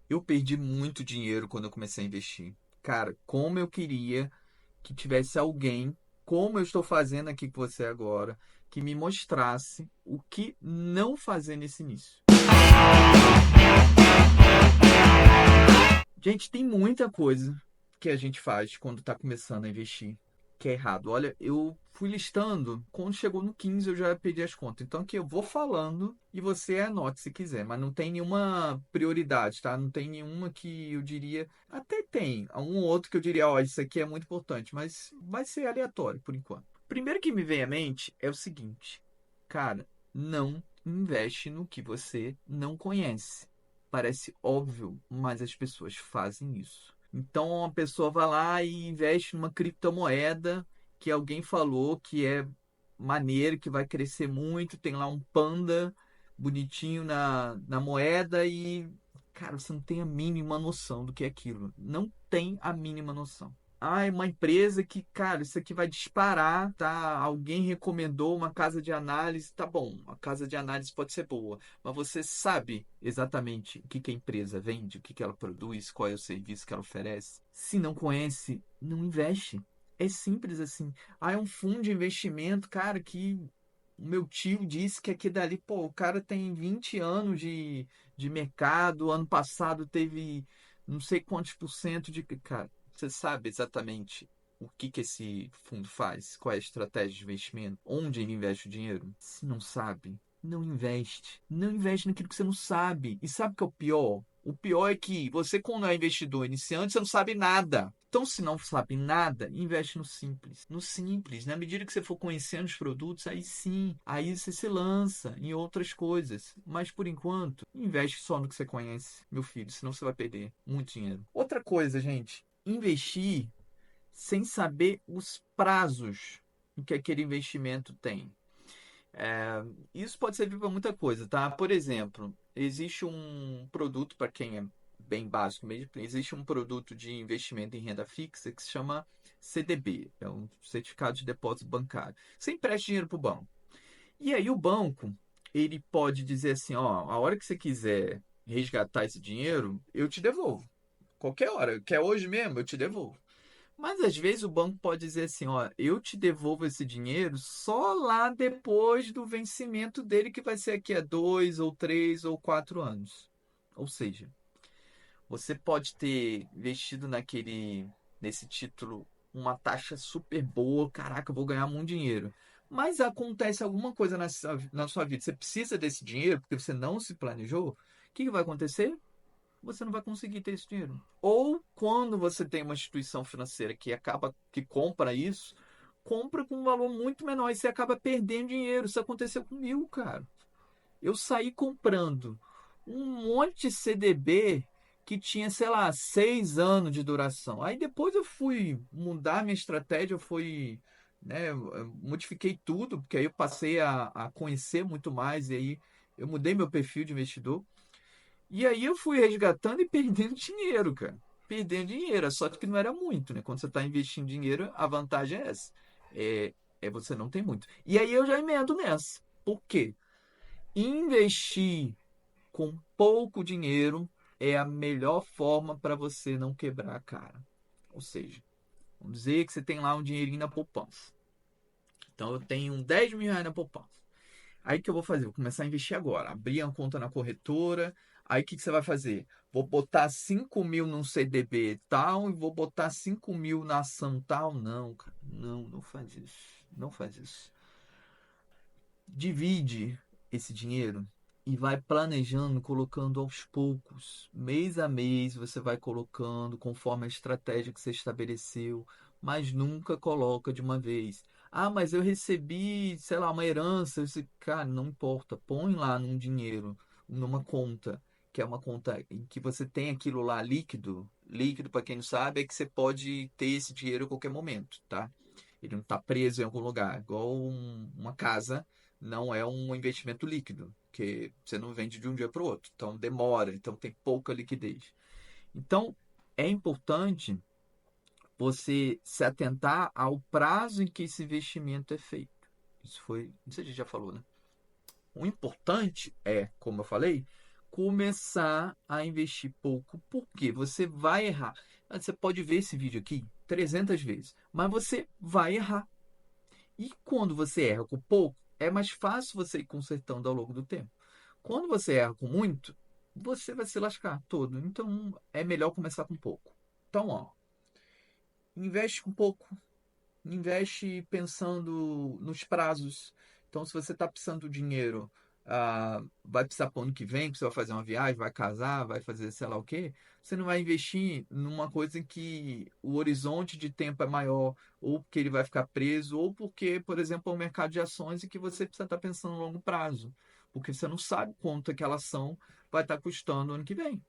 Eu perdi muito dinheiro quando eu comecei a investir. Cara, como eu queria que tivesse alguém, como eu estou fazendo aqui com você agora, que me mostrasse o que não fazer nesse início. Gente, tem muita coisa que a gente faz quando está começando a investir que é errado. Olha, eu fui listando, quando chegou no 15 eu já perdi as contas. Então aqui eu vou falando e você anote se quiser, mas não tem nenhuma prioridade, tá? Não tem nenhuma que eu diria, até tem, um ou outro que eu diria, ó, isso aqui é muito importante, mas vai ser aleatório por enquanto. Primeiro que me vem à mente é o seguinte, cara, não investe no que você não conhece. Parece óbvio, mas as pessoas fazem isso. Então, uma pessoa vai lá e investe numa criptomoeda que alguém falou que é maneiro, que vai crescer muito, tem lá um panda bonitinho na moeda e, cara, você não tem a mínima noção do que é aquilo. Não tem a mínima noção. Ah, é uma empresa que, cara, isso aqui vai disparar, tá? Alguém recomendou uma casa de análise, tá bom, a casa de análise pode ser boa, mas você sabe exatamente o que que a empresa vende, o que que ela produz, qual é o serviço que ela oferece? Se não conhece, não investe. É simples assim. Ah, é um fundo de investimento, cara, que o meu tio disse que aqui dali, pô, o cara tem 20 anos de mercado, ano passado teve não sei quantos por cento de. Cara, você sabe exatamente o que que esse fundo faz? Qual é a estratégia de investimento? Onde ele investe o dinheiro? Se não sabe, não investe. Não investe naquilo que você não sabe. E sabe o que é o pior? O pior é que você, quando é investidor iniciante, você não sabe nada. Então, se não sabe nada, investe no simples. No simples. Na medida que você for conhecendo os produtos, aí sim, aí você se lança em outras coisas. Mas por enquanto, investe só no que você conhece, meu filho, senão você vai perder muito dinheiro. Outra coisa, gente, investir sem saber os prazos que aquele investimento tem. Isso pode servir para muita coisa, tá? Por exemplo, existe um produto, para quem é bem básico mesmo, existe um produto de investimento em renda fixa que se chama CDB, é um certificado de depósito bancário. Você empresta dinheiro para o banco. E aí o banco, ele pode dizer assim, ó, a hora que você quiser resgatar esse dinheiro, eu te devolvo. Qualquer hora, quer hoje mesmo, eu te devolvo. Mas às vezes o banco pode dizer assim, ó, eu te devolvo esse dinheiro só lá depois do vencimento dele, que vai ser aqui a 2 ou 3 ou 4 anos. Ou seja, você pode ter investido nesse título uma taxa super boa, caraca, eu vou ganhar muito dinheiro. Mas acontece alguma coisa na sua vida, você precisa desse dinheiro porque você não se planejou, o que que vai acontecer? Você não vai conseguir ter esse dinheiro. Ou quando você tem uma instituição financeira que compra isso, compra com um valor muito menor e você acaba perdendo dinheiro. Isso aconteceu comigo, cara. Eu saí comprando um monte de CDB que tinha, sei lá, 6 anos de duração. Aí depois eu fui mudar minha estratégia, eu fui, né, eu modifiquei tudo, porque aí eu passei a conhecer muito mais e aí eu mudei meu perfil de investidor. E aí eu fui resgatando e perdendo dinheiro, cara. Perdendo dinheiro. A sorte que não era muito, né? Quando você está investindo dinheiro, a vantagem é essa. É você não tem muito. E aí eu já emendo nessa. Por quê? Investir com pouco dinheiro é a melhor forma para você não quebrar a cara. Ou seja, vamos dizer que você tem lá um dinheirinho na poupança. Então eu tenho 10 mil reais na poupança. Aí o que eu vou fazer? Vou começar a investir agora. Abrir uma conta na corretora. Aí o que você vai fazer? Vou botar 5 mil num CDB tal e vou botar 5 mil na ação tal. Não, cara. Não, não faz isso. Não faz isso. Divide esse dinheiro e vai planejando, colocando aos poucos. Mês a mês você vai colocando conforme a estratégia que você estabeleceu, mas nunca coloca de uma vez. Ah, mas eu recebi, sei lá, uma herança. Cara, não importa. Põe lá num dinheiro, numa conta, que é uma conta em que você tem aquilo lá líquido. Líquido, para quem não sabe, é que você pode ter esse dinheiro a qualquer momento, tá? Ele não está preso em algum lugar, igual uma casa não é um investimento líquido, que você não vende de um dia para o outro. Então demora, então tem pouca liquidez. Então é importante você se atentar ao prazo em que esse investimento é feito. Isso foi, não sei se a gente já falou, né? O importante é, como eu falei, começar a investir pouco, porque você vai errar. Você pode ver esse vídeo aqui 300 vezes, mas você vai errar. E quando você erra com pouco, é mais fácil você ir consertando ao longo do tempo. Quando você erra com muito, você vai se lascar todo. Então, é melhor começar com pouco. Então, ó, investe com pouco, investe pensando nos prazos. Então, se você está precisando do dinheiro, vai precisar para o ano que vem, que você vai fazer uma viagem, vai casar, vai fazer sei lá o quê, você não vai investir numa coisa em que o horizonte de tempo é maior, ou porque ele vai ficar preso, ou porque, por exemplo, é um mercado de ações e que você precisa estar pensando no longo prazo, porque você não sabe quanto aquela ação vai estar custando ano que vem.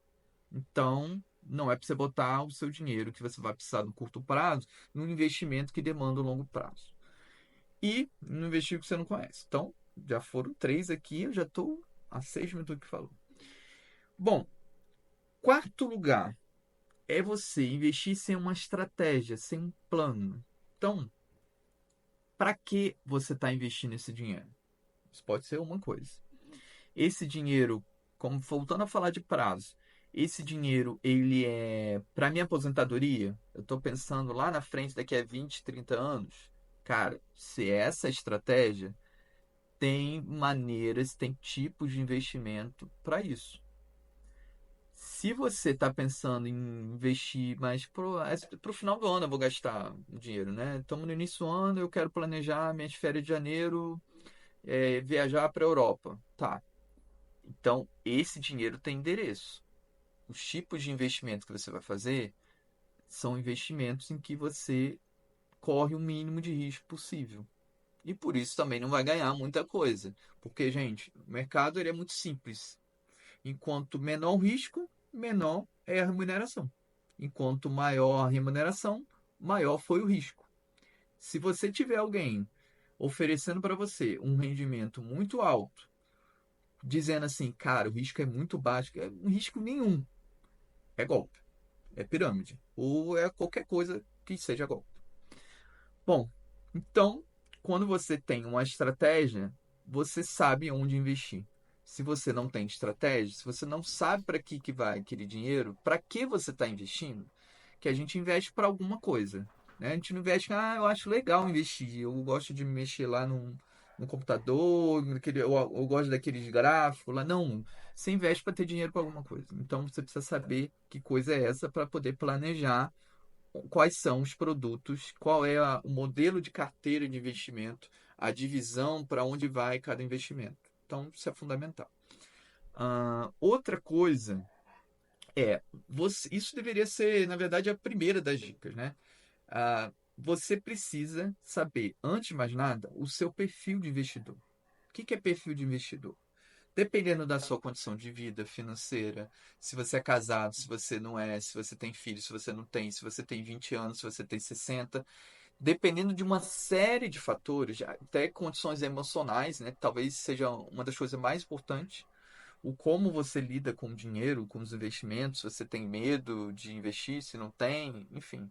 Então, não é para você botar o seu dinheiro que você vai precisar no curto prazo num investimento que demanda um longo prazo. E no investimento que você não conhece. Então, já foram três aqui, eu já estou há 6 minutos que falou. Bom, quarto lugar é você investir sem uma estratégia, sem um plano. Então, para que você está investindo esse dinheiro? Isso pode ser uma coisa. Esse dinheiro, como voltando a falar de prazo, esse dinheiro ele é para minha aposentadoria. Eu estou pensando lá na frente, daqui a 20, 30 anos. Cara, se é essa a estratégia, tem maneiras, tem tipos de investimento para isso. Se você está pensando em investir mais pro final do ano, eu vou gastar o dinheiro, né? Estamos no início do ano, eu quero planejar minhas férias de janeiro, viajar para a Europa. Tá. Então, esse dinheiro tem endereço. Os tipos de investimento que você vai fazer são investimentos em que você corre o mínimo de risco possível. E por isso também não vai ganhar muita coisa. Porque, gente, o mercado ele é muito simples. Enquanto menor o risco, menor é a remuneração. Enquanto maior a remuneração, maior foi o risco. Se você tiver alguém oferecendo para você um rendimento muito alto, dizendo assim, cara, o risco é muito baixo, é um risco nenhum, é golpe, é pirâmide, ou é qualquer coisa que seja golpe. Bom, então, quando você tem uma estratégia, você sabe onde investir. Se você não tem estratégia, se você não sabe para que vai aquele dinheiro, para que você está investindo, que a gente investe para alguma coisa. Né? A gente não investe, eu acho legal investir, eu gosto de mexer lá no computador, eu gosto daqueles gráficos lá. Não, você investe para ter dinheiro para alguma coisa. Então você precisa saber que coisa é essa para poder planejar quais são os produtos, qual é o modelo de carteira de investimento, a divisão para onde vai cada investimento. Então, isso é fundamental. Outra coisa isso deveria ser, na verdade, a primeira das dicas, né? Você precisa saber, antes de mais nada, o seu perfil de investidor. O que é perfil de investidor? Dependendo da sua condição de vida financeira, se você é casado, se você não é, se você tem filho, se você não tem, se você tem 20 anos, se você tem 60, dependendo de uma série de fatores, até condições emocionais, né? Talvez seja uma das coisas mais importantes. O como você lida com o dinheiro, com os investimentos, se você tem medo de investir, se não tem, enfim.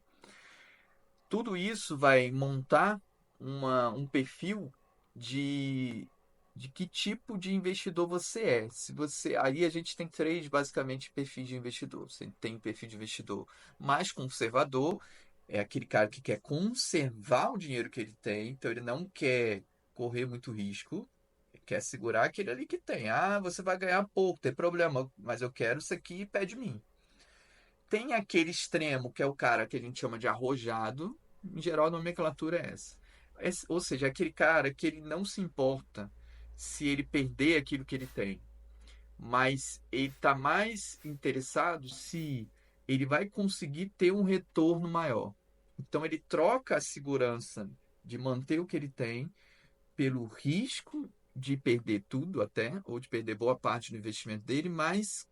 Tudo isso vai montar um perfil de, de que tipo de investidor você é. Se você, aí a gente tem três basicamente perfis de investidor. Você tem um perfil de investidor mais conservador, é aquele cara que quer conservar o dinheiro que ele tem, então ele não quer correr muito risco, quer segurar aquele ali que tem. Ah, você vai ganhar pouco, tem problema, mas eu quero isso aqui e pede de mim. Tem aquele extremo que é o cara que a gente chama de arrojado. Em geral, a nomenclatura é essa. Ou seja, aquele cara que ele não se importa se ele perder aquilo que ele tem, mas ele está mais interessado se ele vai conseguir ter um retorno maior. Então, ele troca a segurança de manter o que ele tem pelo risco de perder tudo até, ou de perder boa parte do investimento dele, mas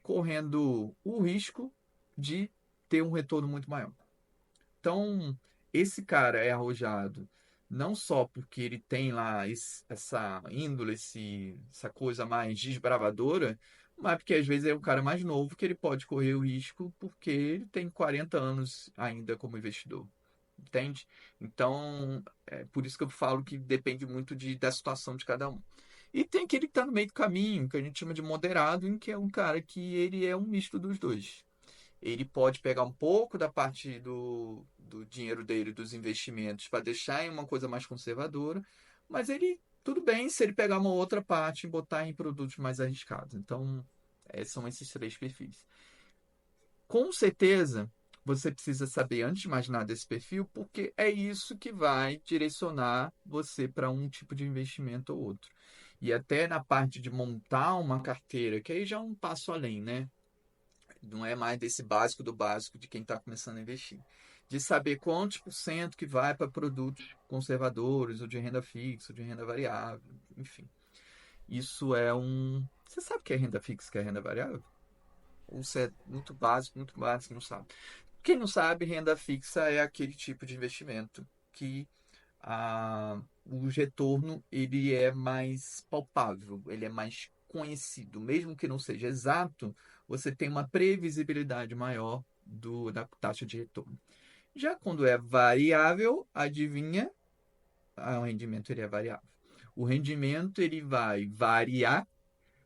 correndo o risco de ter um retorno muito maior. Então, esse cara é arrojado não só porque ele tem lá essa índole, essa coisa mais desbravadora, mas porque às vezes é um cara mais novo que ele pode correr o risco porque ele tem 40 anos ainda como investidor. Entende? Então, é por isso que eu falo que depende muito da situação de cada um. E tem aquele que está no meio do caminho, que a gente chama de moderado, em que é um cara que ele é um misto dos dois. Ele pode pegar um pouco da parte do dinheiro dele, dos investimentos, para deixar em uma coisa mais conservadora, mas ele, tudo bem se ele pegar uma outra parte e botar em produtos mais arriscados. Então, são esses três perfis. Com certeza, você precisa saber, antes de mais nada, esse perfil, porque é isso que vai direcionar você para um tipo de investimento ou outro. E até na parte de montar uma carteira, que aí já é um passo além, né? Não é mais desse básico do básico de quem está começando a investir. De saber quantos por cento que vai para produtos conservadores, ou de renda fixa, ou de renda variável, enfim. Isso é um. Você sabe o que é renda fixa, o que é renda variável? Ou você é muito básico, não sabe? Quem não sabe, renda fixa é aquele tipo de investimento que o retorno ele é mais palpável, ele é mais conhecido, mesmo que não seja exato, você tem uma previsibilidade maior da taxa de retorno. Já quando é variável, adivinha, o rendimento ele é variável. O rendimento ele vai variar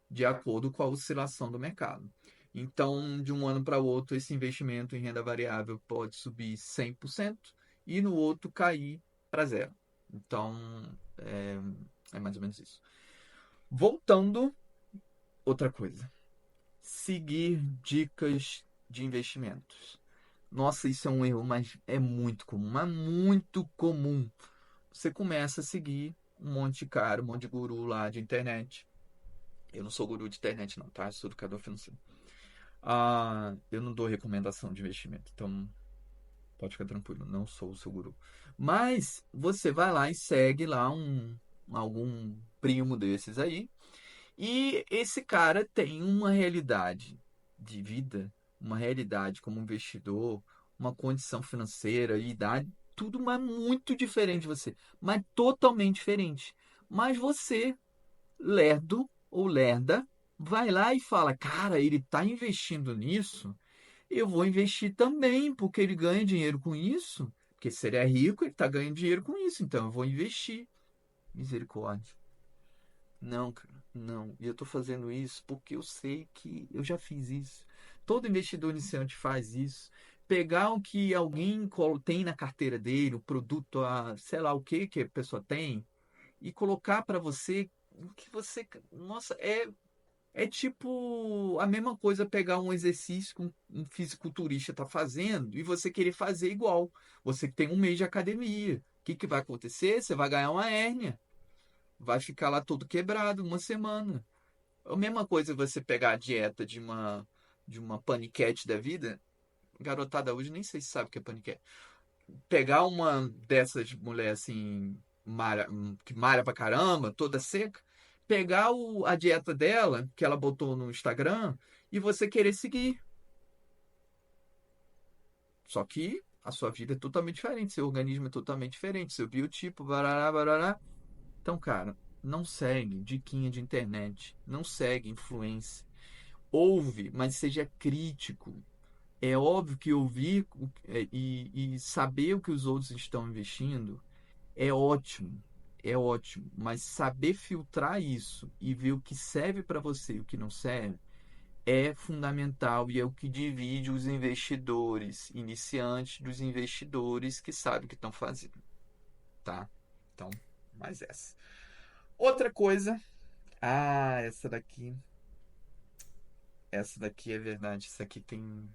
de acordo com a oscilação do mercado. Então, de um ano para o outro, esse investimento em renda variável pode subir 100% e no outro cair para zero. Então, é mais ou menos isso. Voltando, outra coisa. Seguir dicas de investimentos. Nossa, isso é um erro, mas é muito comum. Mas muito comum. Você começa a seguir um monte de cara, um monte de guru lá de internet. Eu não sou guru de internet, não, tá? Eu sou educador financeiro. Eu não dou recomendação de investimento, então pode ficar tranquilo, não sou o seu guru. Mas você vai lá e segue lá algum primo desses aí, e esse cara tem uma realidade de vida, uma realidade como investidor, uma condição financeira, idade, tudo mas muito diferente de você, mas totalmente diferente. Mas você lerdo ou lerda vai lá e fala: Cara, ele está investindo nisso, eu vou investir também, porque ele ganha dinheiro com isso. Porque se ele é rico, ele está ganhando dinheiro com isso, então eu vou investir. Misericórdia. Não, cara, não. E eu estou fazendo isso porque eu sei que eu já fiz isso. Todo investidor iniciante faz isso. Pegar o que alguém tem na carteira dele, o produto, sei lá o que a pessoa tem, e colocar para você o que você. Nossa, é tipo a mesma coisa pegar um exercício que um fisiculturista está fazendo e você querer fazer igual. Você que tem um mês de academia. O que, que vai acontecer? Você vai ganhar uma hérnia. Vai ficar lá todo quebrado uma semana. É a mesma coisa você pegar a dieta de uma paniquete da vida. Garotada hoje nem sei se sabe o que é paniquete. Pegar uma dessas mulheres assim, que malha pra caramba, toda seca, pegar a dieta dela, que ela botou no Instagram, e você querer seguir. Só que a sua vida é totalmente diferente, seu organismo é totalmente diferente, seu biotipo, barará, barará. Então, cara, não segue diquinha de internet, não segue influência. Ouve, mas seja crítico. É óbvio que ouvir e saber o que os outros estão investindo é ótimo, mas saber filtrar isso e ver o que serve para você e o que não serve é fundamental e é o que divide os investidores iniciantes dos investidores que sabem o que estão fazendo, tá? Então, mais essa. Outra coisa, essa daqui é verdade, essa aqui tem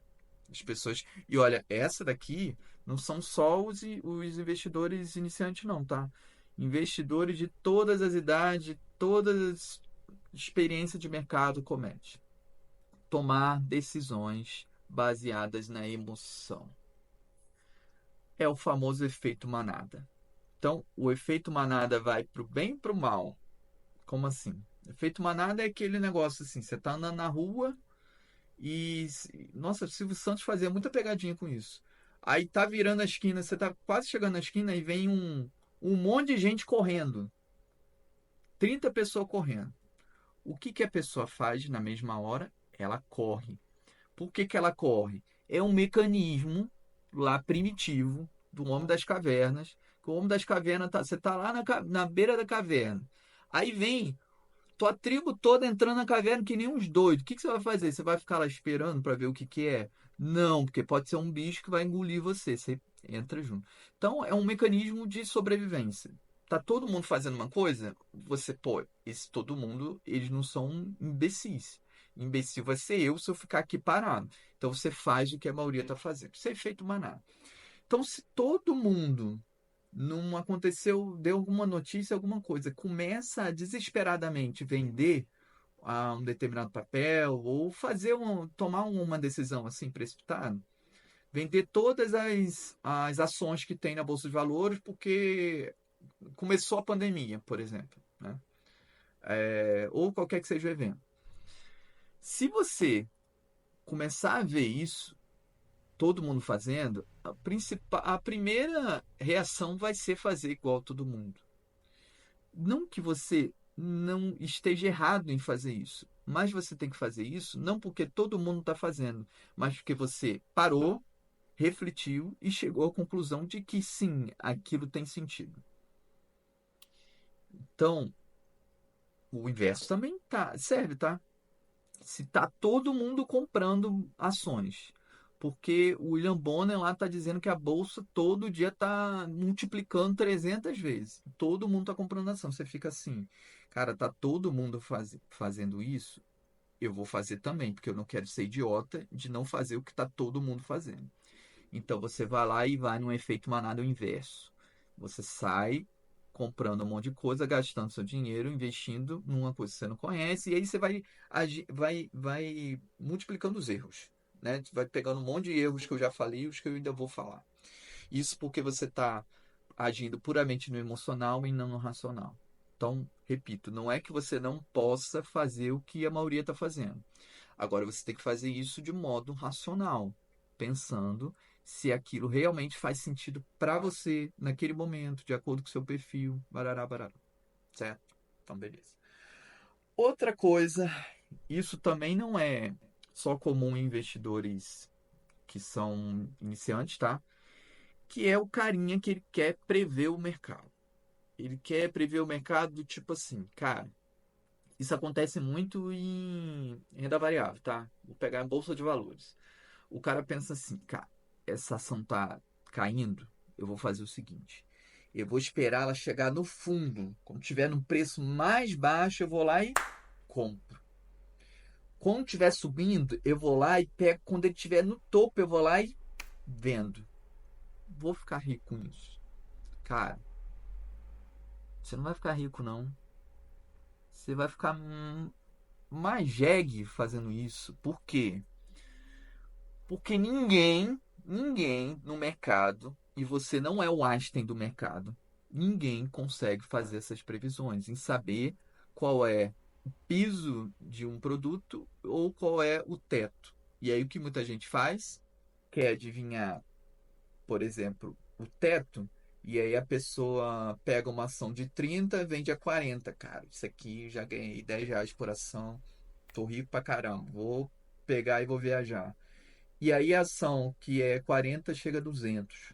as pessoas. E olha, essa daqui não são só os investidores iniciantes, não, tá? Investidores de todas as idades, todas as experiências de mercado comete. Tomar decisões baseadas na emoção. É o famoso efeito manada. Então, o efeito manada vai pro bem e pro mal. Como assim? Efeito manada é aquele negócio assim, você tá andando na rua. E, nossa, o Silvio Santos fazia muita pegadinha com isso. Aí tá virando a esquina, você tá quase chegando na esquina e vem um monte de gente correndo. 30 pessoas correndo. O que que a pessoa faz na mesma hora? Ela corre. Por que que ela corre? É um mecanismo lá primitivo do homem das cavernas. Que o homem das cavernas, você tá lá na beira da caverna. Aí vem tua tribo toda entrando na caverna que nem uns doidos. O que que você vai fazer? Você vai ficar lá esperando para ver o que que é? Não, porque pode ser um bicho que vai engolir você. Você entra junto. Então, é um mecanismo de sobrevivência. Tá todo mundo fazendo uma coisa? Você, pô, esse todo mundo, eles não são imbecis. Imbecil vai ser eu se eu ficar aqui parado. Então, você faz o que a maioria está fazendo. Isso é efeito manada. Então, se todo mundo não aconteceu, deu alguma notícia, alguma coisa, começa a desesperadamente vender um determinado papel ou tomar uma decisão assim precipitada, vender todas as ações que tem na Bolsa de Valores porque começou a pandemia, por exemplo, né? Ou qualquer que seja o evento. Se você começar a ver isso, todo mundo fazendo, a primeira reação vai ser fazer igual todo mundo. Não que você não esteja errado em fazer isso, mas você tem que fazer isso não porque todo mundo está fazendo, mas porque você parou, refletiu e chegou à conclusão de que sim, aquilo tem sentido. Então, o inverso também serve, tá? Se tá todo mundo comprando ações, porque o William Bonner lá está dizendo que a bolsa todo dia está multiplicando 300 vezes. Todo mundo está comprando ação. Você fica assim, cara, tá todo mundo fazendo isso, eu vou fazer também, porque eu não quero ser idiota de não fazer o que está todo mundo fazendo. Então você vai lá e vai num efeito manada inverso. Você sai comprando um monte de coisa, gastando seu dinheiro, investindo numa coisa que você não conhece, e aí você vai multiplicando os erros. Né? Vai pegando um monte de erros que eu já falei e os que eu ainda vou falar. Isso porque você está agindo puramente no emocional e não no racional. Então, repito, não é que você não possa fazer o que a maioria está fazendo. Agora você tem que fazer isso de modo racional, pensando se aquilo realmente faz sentido para você naquele momento, de acordo com o seu perfil, barará, barará. Certo? Então, beleza. Outra coisa, isso também não é só comum em investidores que são iniciantes, tá? Que é o carinha que ele quer prever o mercado. Ele quer prever o mercado do tipo assim, cara, isso acontece muito em renda variável, tá? Vou pegar a bolsa de valores. O cara pensa assim, cara, essa ação tá caindo, eu vou fazer o seguinte, eu vou esperar ela chegar no fundo, quando tiver num preço mais baixo, eu vou lá e compro. Quando estiver subindo, eu vou lá e pego, quando ele estiver no topo, eu vou lá e vendo. Vou ficar rico com isso. Cara, você não vai ficar rico não. Você vai ficar mais jegue fazendo isso. Por quê? Porque ninguém no mercado, e você não é o Einstein do mercado, ninguém consegue fazer essas previsões em saber qual é o piso de um produto ou qual é o teto. E aí o que muita gente faz? Quer adivinhar, por exemplo, o teto, e aí a pessoa pega uma ação de 30 vende a 40. Cara, isso aqui já ganhei R$ 10 por ação, tô rico pra caramba, vou pegar e vou viajar. E aí a ação que é 40 chega a 200.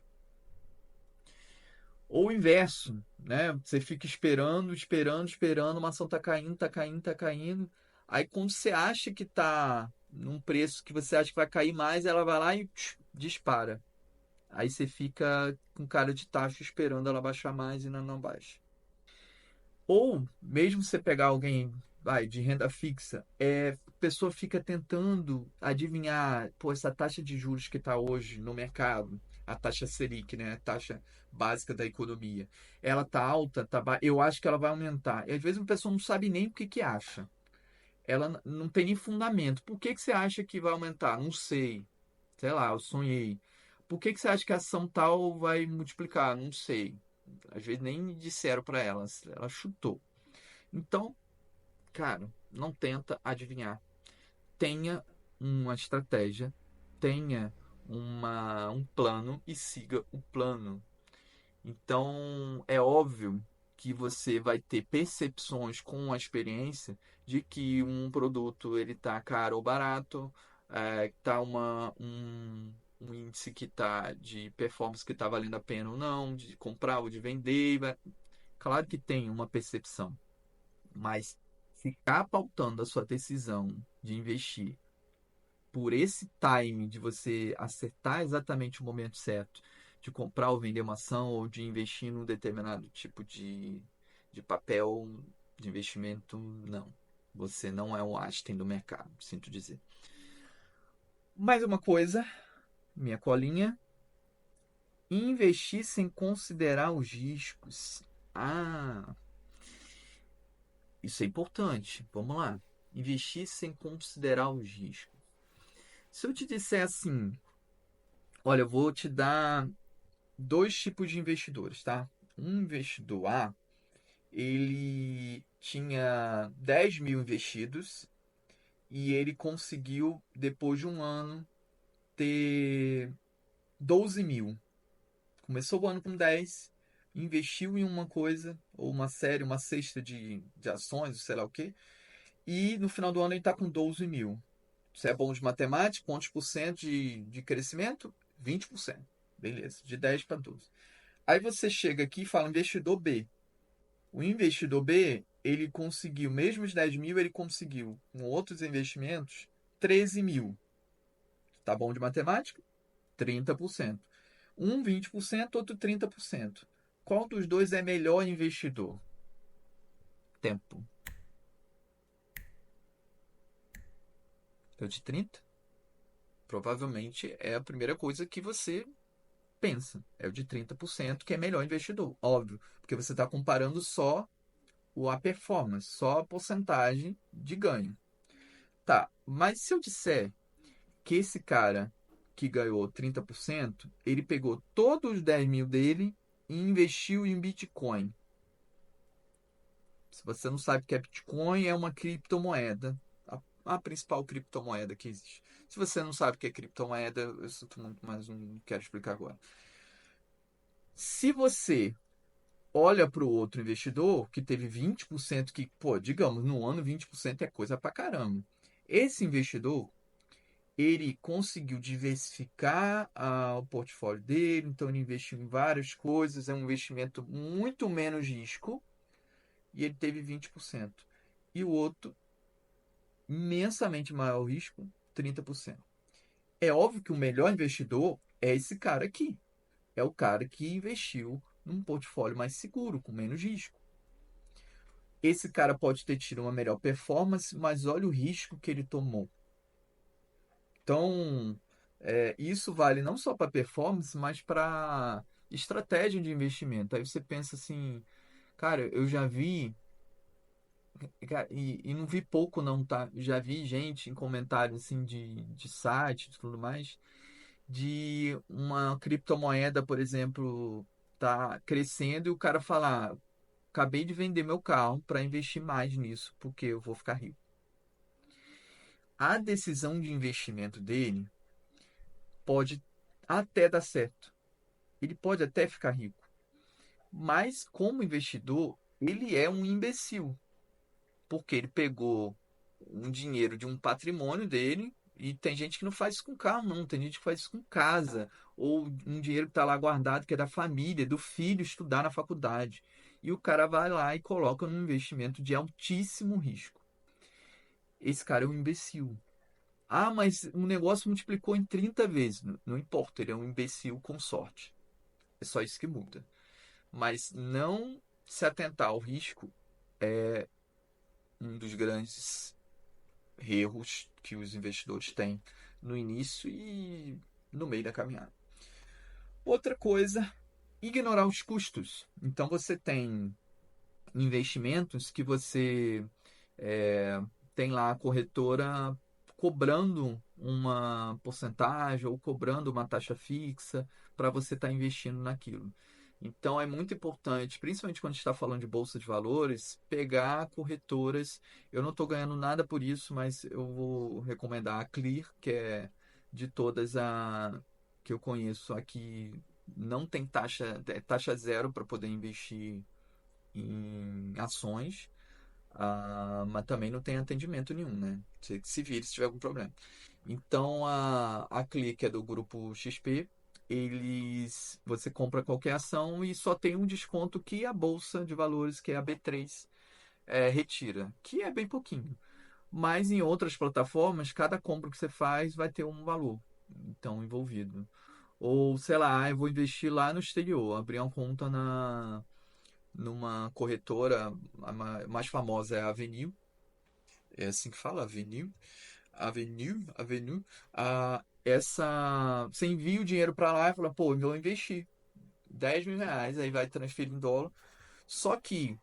Ou o inverso, né? Você fica esperando, esperando, esperando, uma ação tá caindo, tá caindo, tá caindo. Aí quando você acha que tá num preço que você acha que vai cair mais, ela vai lá e dispara. Aí você fica com cara de tacho esperando ela baixar mais e não baixa. Ou mesmo você pegar alguém, vai, de renda fixa, a pessoa fica tentando adivinhar, pô, essa taxa de juros que está hoje no mercado, a taxa Selic, né, a taxa básica da economia, ela tá alta, eu acho que ela vai aumentar. E às vezes a pessoa não sabe nem o que que acha. Ela não tem nem fundamento. Por que que você acha que vai aumentar? Não sei. Sei lá, eu sonhei. Por que que você acha que a ação tal vai multiplicar? Não sei. Às vezes nem disseram para ela, ela chutou. Então, cara, não tenta adivinhar. Tenha uma estratégia, tenha um plano e siga o plano. Então, é óbvio que você vai ter percepções com a experiência de que um produto ele tá caro ou barato, tá um índice que tá de performance que tá valendo a pena ou não, de comprar ou de vender. Claro que tem uma percepção, mas ficar pautando a sua decisão de investir por esse time de você acertar exatamente o momento certo de comprar ou vender uma ação ou de investir num determinado tipo de papel de investimento, não. Você não é o Einstein do mercado, sinto dizer. Mais uma coisa, minha colinha, investir sem considerar os riscos. Ah, isso é importante. Vamos lá. Investir sem considerar os riscos. Se eu te disser assim, olha, eu vou te dar dois tipos de investidores, tá? Um investidor A, ele tinha 10 mil investidos e ele conseguiu, depois de um ano, ter 12 mil. Começou o ano com 10, investiu em uma coisa, ou uma série, uma cesta de ações, sei lá o quê, e no final do ano ele está com 12 mil. Você é bom de matemática, quantos por cento de crescimento? 20%. Beleza, de 10 para 12. Aí você chega aqui e fala investidor B. O investidor B, ele conseguiu, mesmo os 10 mil, ele conseguiu, com outros investimentos, 13 mil. Tá bom de matemática? 30%. Um 20%, outro 30%. Qual dos dois é melhor investidor? Tempo. É o de 30? Provavelmente é a primeira coisa que você pensa. É o de 30% que é melhor investidor. Óbvio, porque você está comparando só a performance, só a porcentagem de ganho. Tá, mas se eu disser que esse cara que ganhou 30%, ele pegou todos os 10 mil dele e investiu em Bitcoin. Se você não sabe o que é Bitcoin, é uma criptomoeda. A principal criptomoeda que existe. Se você não sabe o que é criptomoeda, eu sinto muito, mas não quero explicar agora. Se você olha para o outro investidor que teve 20%, que, pô, digamos, no ano 20% é coisa pra caramba. Esse investidor, ele conseguiu diversificar o portfólio dele, então ele investiu em várias coisas, é um investimento muito menos risco e ele teve 20%. E o outro, imensamente maior risco, 30%. É óbvio que o melhor investidor é esse cara aqui. É o cara que investiu num portfólio mais seguro, com menos risco. Esse cara pode ter tido uma melhor performance, mas olha o risco que ele tomou. Então, isso vale não só para performance, mas para estratégia de investimento. Aí você pensa assim, cara, eu já vi, cara, e não vi pouco não, tá? Já vi gente em comentários assim de site e tudo mais, de uma criptomoeda, por exemplo, tá crescendo e o cara falar, acabei de vender meu carro para investir mais nisso, porque eu vou ficar rico. A decisão de investimento dele pode até dar certo. Ele pode até ficar rico. Mas, como investidor, ele é um imbecil. Porque ele pegou um dinheiro de um patrimônio dele. E tem gente que não faz isso com carro, não. Tem gente que faz isso com casa. Ou um dinheiro que está lá guardado, que é da família, do filho estudar na faculdade. E o cara vai lá e coloca num investimento de altíssimo risco. Esse cara é um imbecil. Ah, mas o negócio multiplicou em 30 vezes. Não, não importa, ele é um imbecil com sorte. É só isso que muda. Mas não se atentar ao risco é um dos grandes erros que os investidores têm no início e no meio da caminhada. Outra coisa, ignorar os custos. Então você tem investimentos que você tem lá a corretora cobrando uma porcentagem ou cobrando uma taxa fixa para você estar investindo naquilo. Então é muito importante, principalmente quando a gente está falando de bolsa de valores, pegar corretoras. Eu não estou ganhando nada por isso, mas eu vou recomendar a Clear, que é de todas a que eu conheço aqui, não tem taxa, é taxa zero para poder investir em ações. Mas também não tem atendimento nenhum, né? Você que se vire se tiver algum problema. Então a Clique é do grupo XP. Você compra qualquer ação e só tem um desconto que a bolsa de valores, que é a B3, retira, que é bem pouquinho. Mas em outras plataformas, cada compra que você faz vai ter um valor então envolvido. Ou, sei lá, eu vou investir lá no exterior, abrir uma conta numa corretora, a mais famosa é a Avenue, é assim que fala, Avenue. Você envia o dinheiro para lá e fala, pô, eu vou investir R$ 10.000, aí vai transferir em dólar. Só que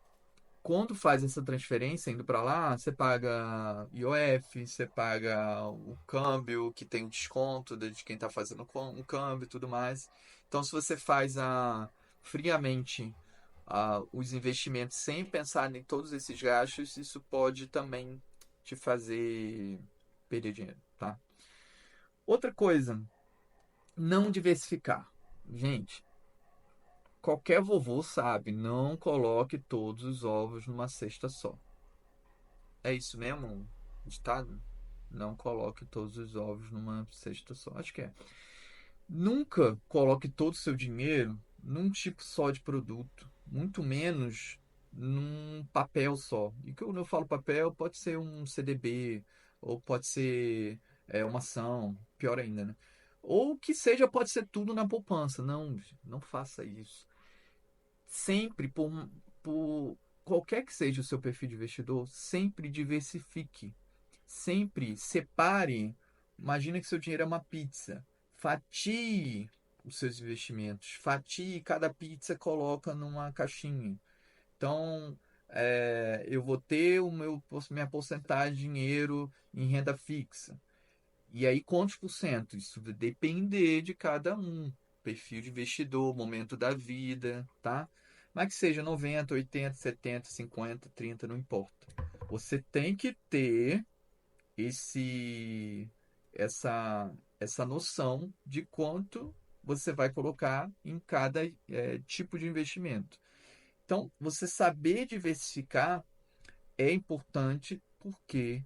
quando faz essa transferência indo para lá, você paga IOF, você paga o câmbio, que tem um desconto de quem está fazendo o câmbio e tudo mais. Então, se você faz friamente os investimentos sem pensar em todos esses gastos, isso pode também te fazer perder dinheiro, tá? Outra coisa, não diversificar. Gente, qualquer vovô sabe, não coloque todos os ovos numa cesta só. É isso mesmo, ditado? Não coloque todos os ovos numa cesta só. Acho que é. Nunca coloque todo o seu dinheiro num tipo só de produto, muito menos num papel só. E quando eu falo papel, pode ser um CDB, ou pode ser uma ação, pior ainda, né? Ou que seja, pode ser tudo na poupança. Não, não faça isso. Sempre, por qualquer que seja o seu perfil de investidor, sempre diversifique. Sempre separe. Imagina que seu dinheiro é uma pizza. Fatie os seus investimentos. Fatie cada pizza, coloca numa caixinha. Então, eu vou ter minha porcentagem de dinheiro em renda fixa. E aí, quantos por cento? Isso vai depender de cada um. Perfil de investidor, momento da vida, tá? Mas que seja 90, 80, 70, 50, 30, não importa. Você tem que ter esse essa essa noção de quanto você vai colocar em cada tipo de investimento. Então, você saber diversificar é importante porque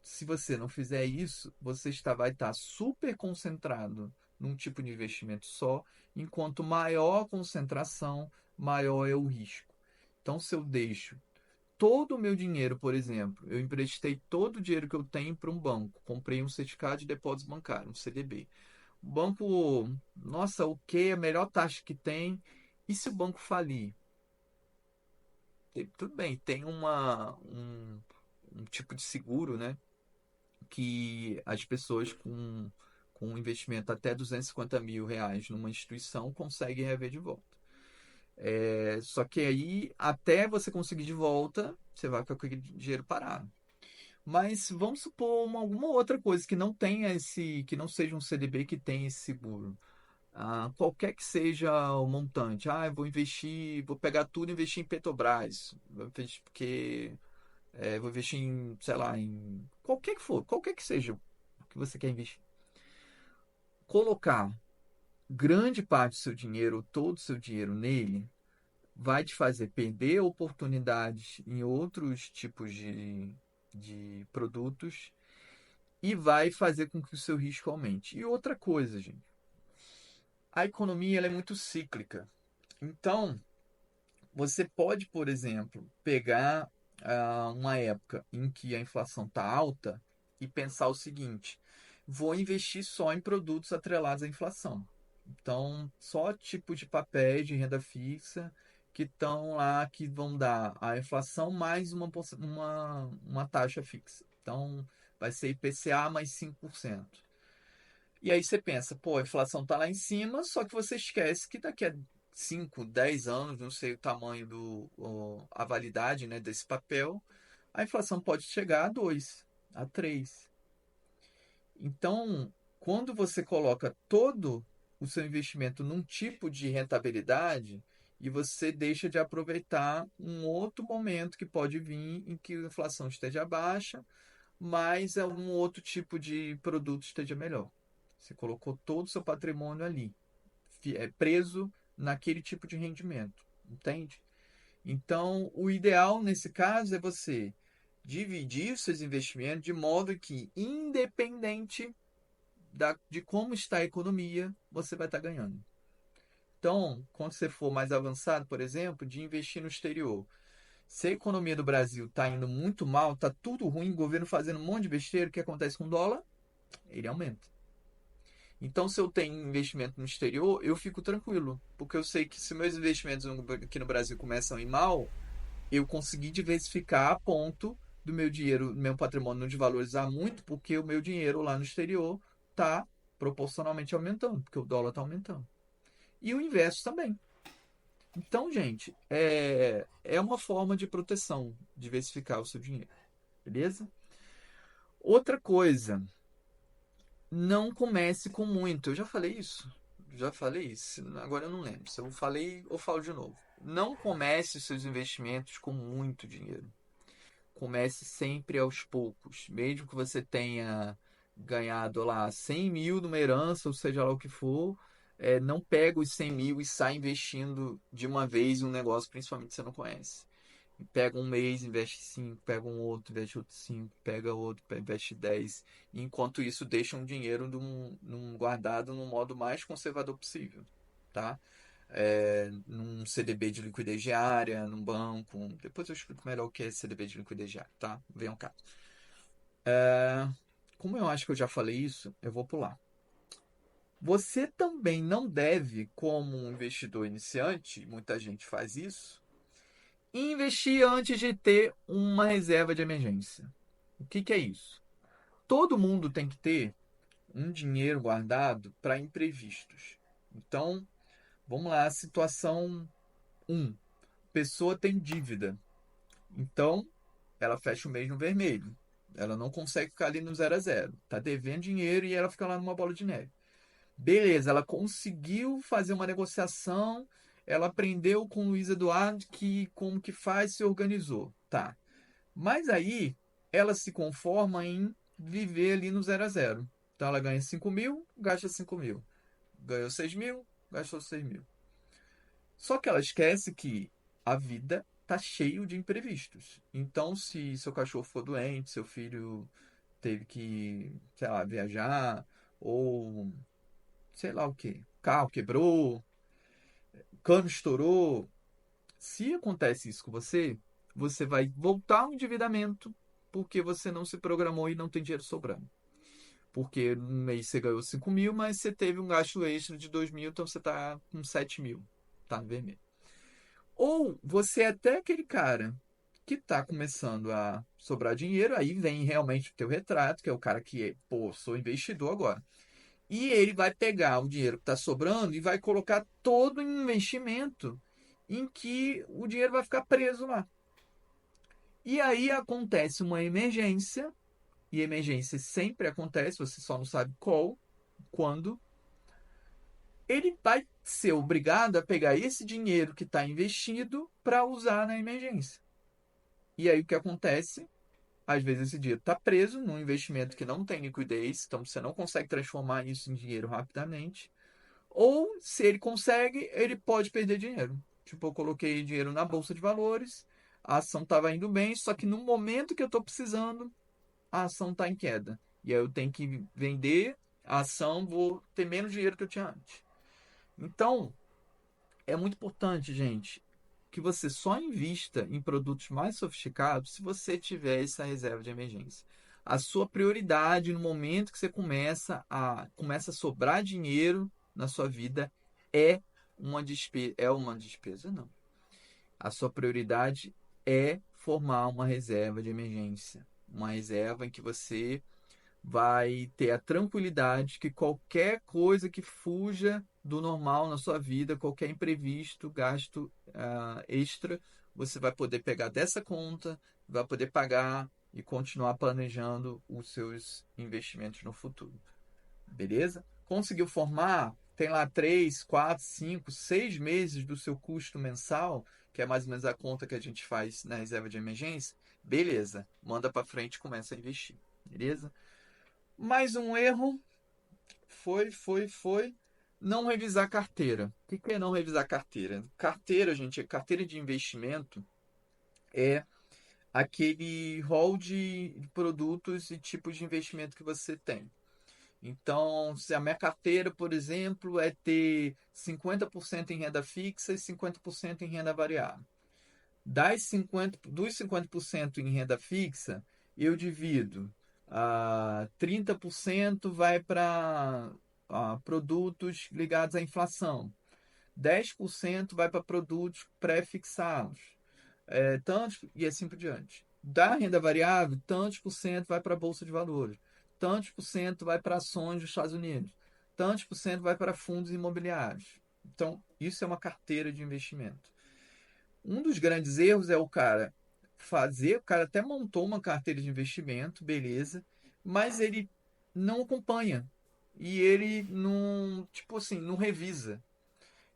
se você não fizer isso, vai estar super concentrado num tipo de investimento só, enquanto maior a concentração, maior é o risco. Então, se eu deixo todo o meu dinheiro, por exemplo, eu emprestei todo o dinheiro que eu tenho para um banco, comprei um certificado de depósito bancário, um CDB. O banco, nossa, o que? A melhor taxa que tem. E se o banco falir? Tudo bem, tem um tipo de seguro, né? Que as pessoas com um investimento até R$ 250.000 numa instituição conseguem rever de volta. Só que aí, até você conseguir de volta, você vai com aquele dinheiro parado. Mas vamos supor alguma outra coisa que não tenha que não seja um CDB que tenha esse seguro. Qualquer que seja o montante. Eu vou investir, vou pegar tudo e investir em Petrobras. Porque vou investir em, sei lá, em qualquer que for, qualquer que seja o que você quer investir. Colocar grande parte do seu dinheiro, todo o seu dinheiro nele, vai te fazer perder oportunidades em outros tipos de produtos e vai fazer com que o seu risco aumente. E outra coisa, gente, a economia ela é muito cíclica. Então, você pode, por exemplo, pegar uma época em que a inflação está alta e pensar o seguinte: vou investir só em produtos atrelados à inflação. Então, só tipo de papéis de renda fixa que estão lá, que vão dar a inflação mais uma taxa fixa. Então, vai ser IPCA mais 5%. E aí você pensa, pô, a inflação está lá em cima, só que você esquece que daqui a 5, 10 anos, não sei o tamanho a validade, né, desse papel, a inflação pode chegar a 2, a 3. Então, quando você coloca todo o seu investimento num tipo de rentabilidade e você deixa de aproveitar um outro momento que pode vir em que a inflação esteja baixa, mas algum outro tipo de produto esteja melhor. Você colocou todo o seu patrimônio ali, preso naquele tipo de rendimento, entende? Então, o ideal nesse caso é você dividir seus investimentos de modo que, independente de como está a economia, você vai estar ganhando. Então, quando você for mais avançado, por exemplo, de investir no exterior, Se a economia do Brasil está indo muito mal, está tudo ruim, o governo fazendo um monte de besteira, o que acontece com o dólar? Ele aumenta. Então, se eu tenho investimento no exterior, eu fico tranquilo, porque eu sei que se meus investimentos aqui no Brasil começam a ir mal, eu consegui diversificar a ponto do meu dinheiro, meu patrimônio não desvalorizar muito, porque o meu dinheiro lá no exterior está proporcionalmente aumentando, porque o dólar está aumentando. E o inverso também. Então, gente, é uma forma de proteção, diversificar o seu dinheiro, beleza? Outra coisa, não comece com muito. Eu já falei isso. Já falei isso. Agora eu não lembro. Se eu falei ou falo de novo. Não comece os seus investimentos com muito dinheiro. Comece sempre aos poucos. Mesmo que você tenha ganhado lá 100 mil numa herança, ou seja lá o que for, não pega os 100 mil e sai investindo de uma vez em um negócio, principalmente que você não conhece. Pega um mês, investe 5, pega um outro, investe outro 5, pega outro, investe 10. Enquanto isso, deixa um dinheiro guardado no modo mais conservador possível, tá? Num CDB de liquidez diária, num banco. Depois eu explico melhor o que é CDB de liquidez diária, tá? Vem um caso. Como eu acho que eu já falei isso, eu vou pular. Você também não deve, como um investidor iniciante, muita gente faz isso, investir antes de ter uma reserva de emergência. O que, que é isso? Todo mundo tem que ter um dinheiro guardado para imprevistos. Então, vamos lá, situação um: pessoa tem dívida. Então, ela fecha o mês no vermelho. Ela não consegue ficar ali no zero a zero. Está devendo dinheiro e ela fica lá numa bola de neve. Beleza, ela conseguiu fazer uma negociação, ela aprendeu com o Luiz Eduardo que como que faz, se organizou. Tá. Mas aí ela se conforma em viver ali no zero a zero. Então ela ganha 5 mil, gasta 5 mil. Ganhou 6 mil, gastou 6 mil. Só que ela esquece que a vida tá cheio de imprevistos. Então, se seu cachorro for doente, seu filho teve que, sei lá, viajar, ou sei lá o que, carro quebrou, cano estourou. Se acontece isso com você, você vai voltar ao endividamento porque você não se programou e não tem dinheiro sobrando. Porque no mês você ganhou 5 mil, mas você teve um gasto extra de 2 mil, então você está com 7 mil. Tá no vermelho. Ou você é até aquele cara que está começando a sobrar dinheiro, aí vem realmente o teu retrato, que é o cara que, pô, sou investidor agora. E ele vai pegar o dinheiro que está sobrando e vai colocar todo em investimento em que o dinheiro vai ficar preso lá. E aí acontece uma emergência, e emergência sempre acontece, você só não sabe qual, quando. Ele vai ser obrigado a pegar esse dinheiro que está investido para usar na emergência. E aí o que acontece? Às vezes esse dinheiro está preso num investimento que não tem liquidez, então você não consegue transformar isso em dinheiro rapidamente. Ou, se ele consegue, ele pode perder dinheiro. Tipo, eu coloquei dinheiro na bolsa de valores, a ação estava indo bem, só que no momento que eu estou precisando, a ação está em queda. E aí eu tenho que vender a ação, vou ter menos dinheiro que eu tinha antes. Então, é muito importante, gente, que você só invista em produtos mais sofisticados se você tiver essa reserva de emergência. A sua prioridade no momento que você começa a sobrar dinheiro na sua vida é uma despesa, não. A sua prioridade é formar uma reserva de emergência, uma reserva em que você vai ter a tranquilidade que qualquer coisa que fuja do normal na sua vida, qualquer imprevisto, gasto extra, você vai poder pegar dessa conta, vai poder pagar e continuar planejando os seus investimentos no futuro. Beleza? Conseguiu formar? Tem lá 3, 4, 5, 6 meses do seu custo mensal, que é mais ou menos a conta que a gente faz na reserva de emergência. Beleza, manda para frente e começa a investir. Beleza? Mais um erro foi não revisar carteira. O que é não revisar carteira? Carteira, gente, carteira de investimento é aquele rol de produtos e tipos de investimento que você tem. Então, se a minha carteira, por exemplo, é ter 50% em renda fixa e 50% em renda variável. Dos 50% em renda fixa, eu divido. 30% vai para produtos ligados à inflação. 10% vai para produtos pré-fixados. Tantos, e assim por diante. Da renda variável, tantos por cento vai para a Bolsa de Valores. Tantos por cento vai para ações dos Estados Unidos. Tantos por cento vai para fundos imobiliários. Então, isso é uma carteira de investimento. Um dos grandes erros é o cara até montou uma carteira de investimento, beleza, mas ele não acompanha e ele não, tipo assim, não revisa.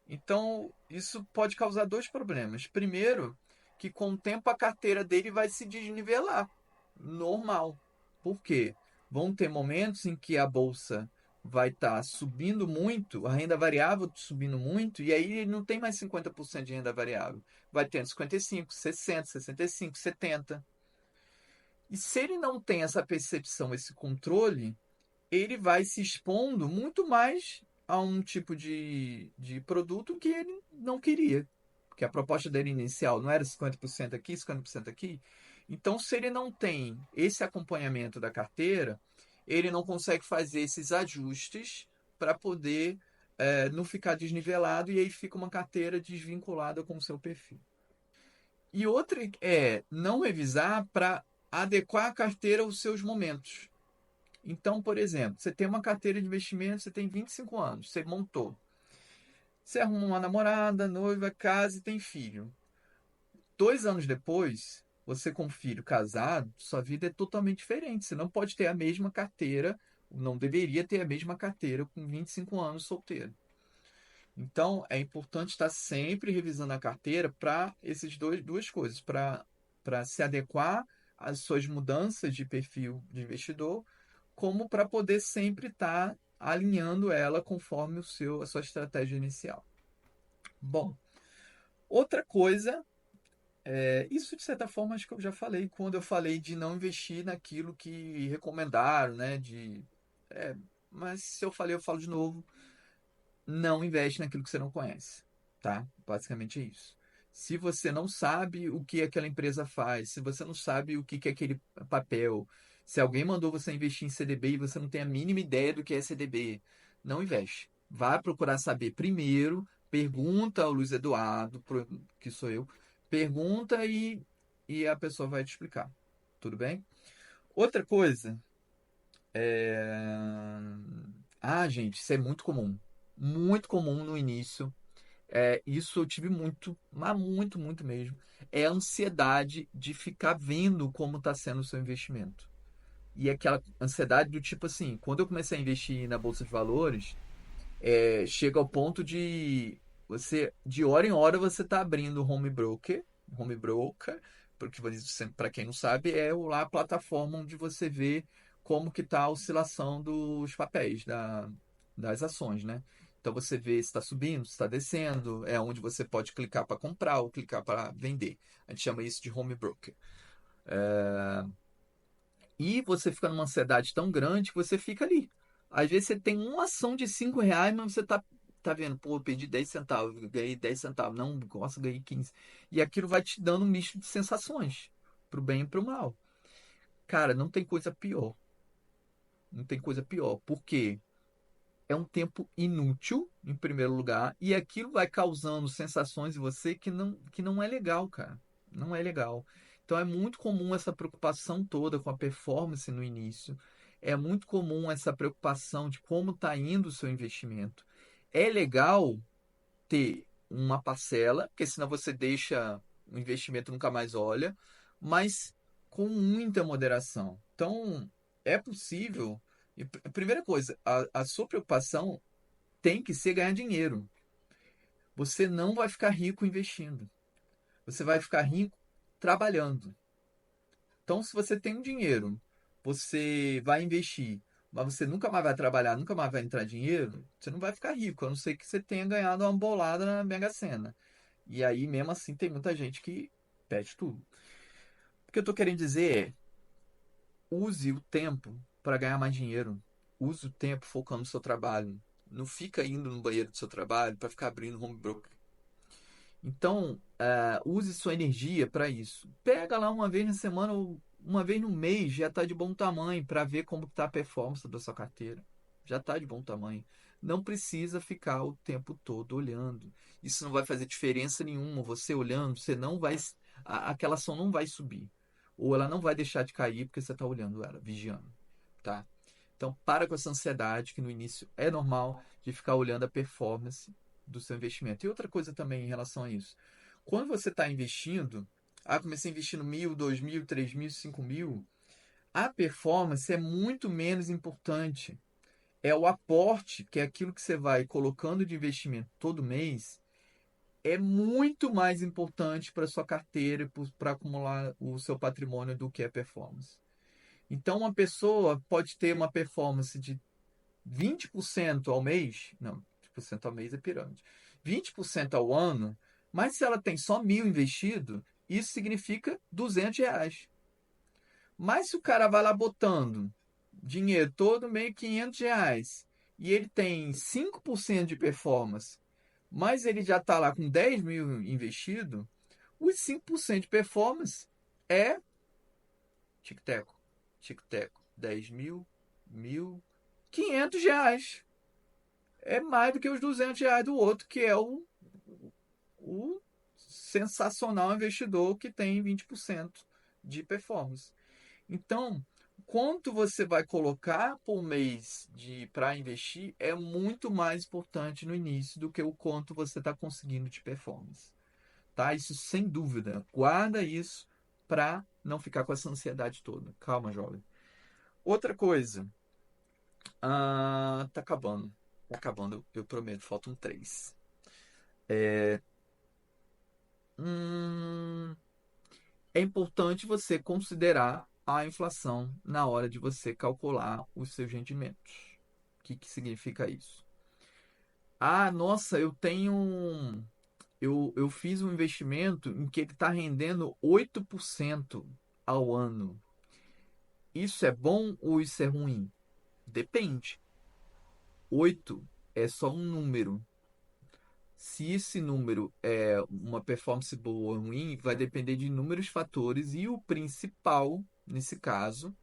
Então, isso pode causar dois problemas. Primeiro, que com o tempo a carteira dele vai se desnivelar. Normal. Por quê? Vão ter momentos em que a bolsa vai estar subindo muito, a renda variável subindo muito, e aí ele não tem mais 50% de renda variável. Vai tendo 55, 60, 65, 70. E se ele não tem essa percepção, esse controle, ele vai se expondo muito mais a um tipo de produto que ele não queria. Porque a proposta dele inicial não era 50% aqui, 50% aqui. Então, se ele não tem esse acompanhamento da carteira, ele não consegue fazer esses ajustes para poder não ficar desnivelado e aí fica uma carteira desvinculada com o seu perfil. E outra é não revisar para adequar a carteira aos seus momentos. Então, por exemplo, você tem uma carteira de investimento, você tem 25 anos, você montou. Você arruma uma namorada, noiva, casa e tem filho. 2 anos depois, você com filho casado, sua vida é totalmente diferente. Você não pode ter a mesma carteira, não deveria ter a mesma carteira com 25 anos solteiro. Então, é importante estar sempre revisando a carteira para essas duas coisas, para se adequar às suas mudanças de perfil de investidor, como para poder sempre estar alinhando ela conforme a sua estratégia inicial. Bom, outra coisa, isso de certa forma acho que eu já falei quando eu falei de não investir naquilo que recomendaram, né? É, mas se eu falei, eu falo de novo, não investe naquilo que você não conhece, tá? Basicamente é isso. Se você não sabe o que aquela empresa faz, se você não sabe o que é aquele papel, se alguém mandou você investir em CDB e você não tem a mínima ideia do que é CDB, não investe. Vá procurar saber primeiro, pergunta ao Luiz Eduardo, que sou eu, pergunta e a pessoa vai te explicar. Tudo bem? Outra coisa é. Gente, isso é muito comum. Muito comum no início. Isso eu tive muito, mas muito, muito mesmo. É a ansiedade de ficar vendo como está sendo o seu investimento. E aquela ansiedade do tipo assim, quando eu comecei a investir na Bolsa de Valores, chega ao ponto de você, de hora em hora, você está abrindo o home broker, porque para quem não sabe, lá a plataforma onde você vê como que está a oscilação dos papéis, das ações, né? Então você vê se está subindo, se está descendo, é onde você pode clicar para comprar ou clicar para vender. A gente chama isso de home broker. E você fica numa ansiedade tão grande que você fica ali. Às vezes você tem uma ação de R$ 5, mas você tá vendo, pô, eu perdi 10 centavos, ganhei 10 centavos, não, gosto, ganhei 15. E aquilo vai te dando um misto de sensações, pro bem e pro mal. Cara, não tem coisa pior. Não tem coisa pior. Por quê? É um tempo inútil, em primeiro lugar, e aquilo vai causando sensações em você que não é legal, cara. Não é legal. Então é muito comum essa preocupação toda com a performance no início. É muito comum essa preocupação de como está indo o seu investimento. É legal ter uma parcela, porque senão você deixa o investimento nunca mais olha, mas com muita moderação. Então, é possível. A primeira coisa, a sua preocupação tem que ser ganhar dinheiro. Você não vai ficar rico investindo. Você vai ficar rico trabalhando. Então, se você tem um dinheiro, você vai investir, mas você nunca mais vai trabalhar, nunca mais vai entrar dinheiro, você não vai ficar rico, a não ser que você tenha ganhado uma bolada na Mega Sena. E aí, mesmo assim, tem muita gente que perde tudo. O que eu estou querendo dizer é, use o tempo para ganhar mais dinheiro. Use o tempo focando no seu trabalho. Não fica indo no banheiro do seu trabalho para ficar abrindo home broker. Então, use sua energia para isso. Pega lá uma vez na semana ou uma vez no mês, já está de bom tamanho para ver como está a performance da sua carteira. Já está de bom tamanho. Não precisa ficar o tempo todo olhando. Isso não vai fazer diferença nenhuma. Você olhando, você não vai, aquela ação não vai subir. Ou ela não vai deixar de cair porque você está olhando ela, vigiando. Tá? Então, para com essa ansiedade, que no início é normal, de ficar olhando a performance do seu investimento. E outra coisa também em relação a isso. Quando você está investindo, comecei investindo 1.000, 2.000, 3.000, 5.000, a performance é muito menos importante. É o aporte, que é aquilo que você vai colocando de investimento todo mês, é muito mais importante para a sua carteira, para acumular o seu patrimônio do que a performance. Então, uma pessoa pode ter uma performance de 20% ao mês, não, 20% ao mês é pirâmide, 20% ao ano, mas se ela tem só 1.000 investido, isso significa R$ 200. Mas se o cara vai lá botando dinheiro todo mês, R$ 500, e ele tem 5% de performance, mas ele já está lá com 10.000 investido, os 5% de performance é tic-teco, tic-teco, 10.000, 1.000, R$ 500. É mais do que os R$ 200 do outro, que é o sensacional investidor que tem 20% de performance. Então, quanto você vai colocar por mês para investir é muito mais importante no início do que o quanto você está conseguindo de performance. Tá? Isso sem dúvida. Guarda isso para não ficar com essa ansiedade toda. Calma, jovem. Outra coisa. Tá acabando. Tá acabando, eu prometo. Faltam três. Hum, é importante você considerar a inflação na hora de você calcular os seus rendimentos. O que significa isso? Nossa, eu fiz um investimento em que ele está rendendo 8% ao ano. Isso é bom ou isso é ruim? Depende. 8 é só um número. Se esse número é uma performance boa ou ruim, vai depender de inúmeros fatores e o principal, nesse caso,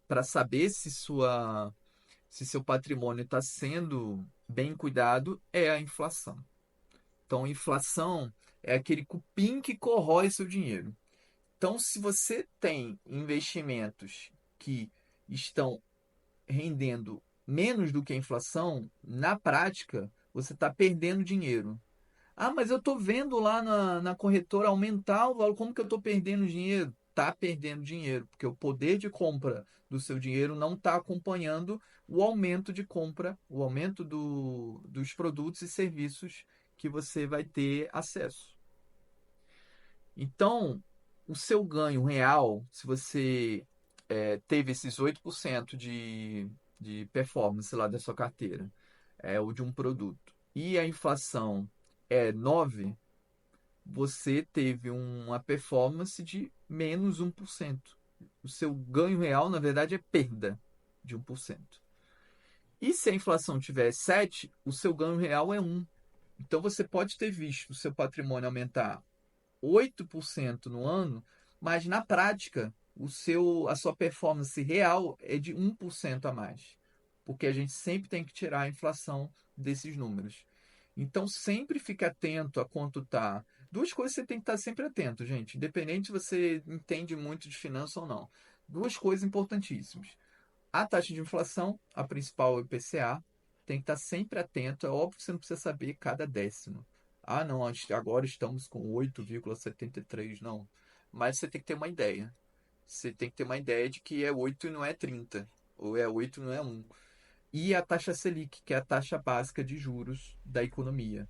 para saber se seu patrimônio está sendo bem cuidado, é a inflação. Então, a inflação é aquele cupim que corrói seu dinheiro. Então, se você tem investimentos que estão rendendo menos do que a inflação, na prática, você está perdendo dinheiro. Mas eu estou vendo lá na corretora aumentar o valor. Como que eu estou perdendo dinheiro? Está perdendo dinheiro, porque o poder de compra do seu dinheiro não está acompanhando o aumento de compra, o aumento dos produtos e serviços que você vai ter acesso. Então, o seu ganho real, se você teve esses 8% de performance lá da sua carteira, ou de um produto, e a inflação é 9%, você teve uma performance de menos 1%. O seu ganho real, na verdade, é perda de 1%. E se a inflação tiver 7%, o seu ganho real é 1%. Então você pode ter visto o seu patrimônio aumentar 8% no ano, mas na prática, a sua performance real é de 1% a mais. Porque a gente sempre tem que tirar a inflação desses números. Então, sempre fique atento a quanto está. Duas coisas você tem que estar sempre atento, gente, independente se você entende muito de finanças ou não. Duas coisas importantíssimas. A taxa de inflação, a principal é o IPCA, tem que estar sempre atento. É óbvio que você não precisa saber cada décimo. Não, agora estamos com 8,73, não. Mas você tem que ter uma ideia. Você tem que ter uma ideia de que é 8 e não é 30, ou é 8 e não é 1. E a taxa Selic, que é a taxa básica de juros da economia.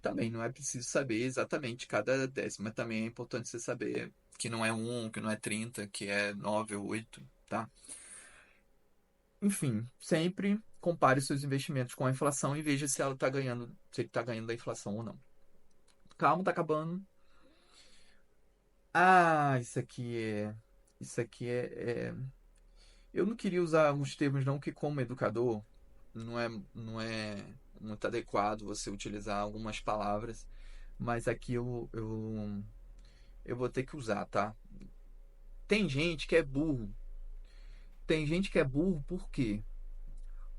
Também não é preciso saber exatamente cada décimo, mas também é importante você saber que não é 1, que não é 30, que é 9 ou 8, tá? Enfim, sempre compare seus investimentos com a inflação e veja se ela está ganhando, se ele está ganhando da inflação ou não. Calma, tá acabando. Isso aqui é. Isso aqui eu não queria usar alguns termos, não, que como educador não é muito adequado você utilizar algumas palavras, mas aqui eu vou ter que usar, tá? Tem gente que é burro. Tem gente que é burro por quê?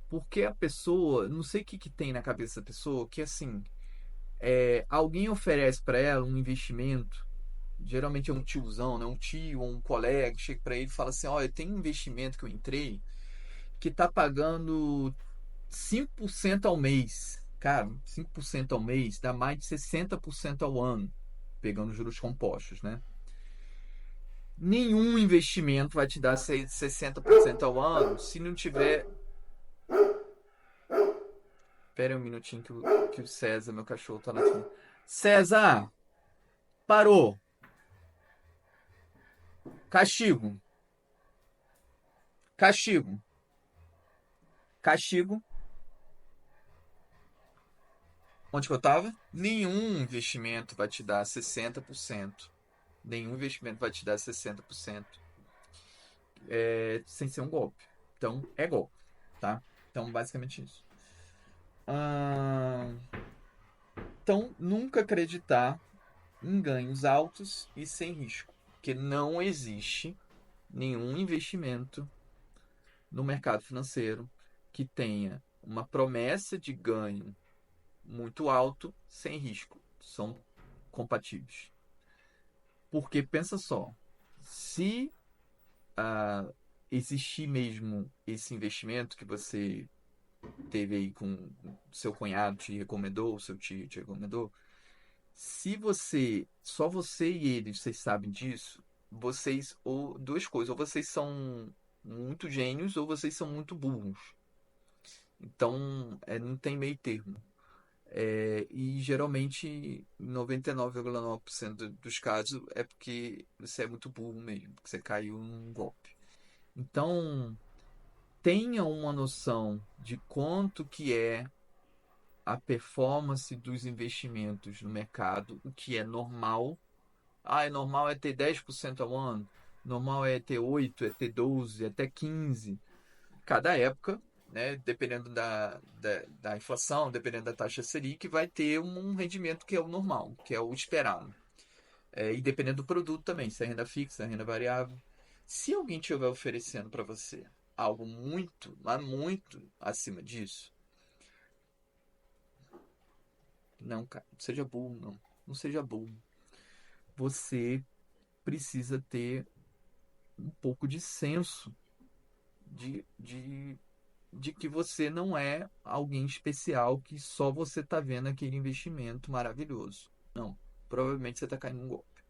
Porque a pessoa, não sei o que que tem na cabeça da pessoa, que assim, alguém oferece para ela um investimento, geralmente é um tiozão, né? Um tio ou um colega, chega para ele e fala assim: olha, tem um investimento que eu entrei que tá pagando 5% ao mês. Cara, 5% ao mês dá mais de 60% ao ano, pegando juros compostos, né? Nenhum investimento vai te dar 60% ao ano se não tiver. Pera aí um minutinho que o César, meu cachorro, tá latindo. César, parou. Castigo. Castigo. Castigo. Onde que eu tava? Nenhum investimento vai te dar 60%. Nenhum investimento vai te dar 60% sem ser um golpe. Então, é golpe, tá? Então, basicamente isso. Ah, então, nunca acreditar em ganhos altos e sem risco, porque não existe nenhum investimento no mercado financeiro que tenha uma promessa de ganho muito alto sem risco. São compatíveis. Porque pensa só, se existir mesmo esse investimento que você teve aí com seu cunhado te recomendou, seu tio te recomendou, se você, só você e ele, vocês sabem disso, vocês, ou duas coisas, ou vocês são muito gênios ou vocês são muito burros. Então, não tem meio termo. E geralmente, 99,9% dos casos é porque você é muito burro mesmo, porque você caiu num golpe. Então, tenha uma noção de quanto que é a performance dos investimentos no mercado, o que é normal. Ah, é normal é ter 10% ao ano, normal é ter 8, é ter 12, até 15. Cada época, né, dependendo da inflação, dependendo da taxa Selic, vai ter um rendimento que é o normal, que é o esperado. E dependendo do produto também, se é renda fixa, renda variável. Se alguém estiver oferecendo para você algo muito, mas muito acima disso, não, cara, não seja burro, não. Não seja burro. Você precisa ter um pouco de senso de que você não é alguém especial que só você está vendo aquele investimento maravilhoso. Não. Provavelmente você está caindo num golpe,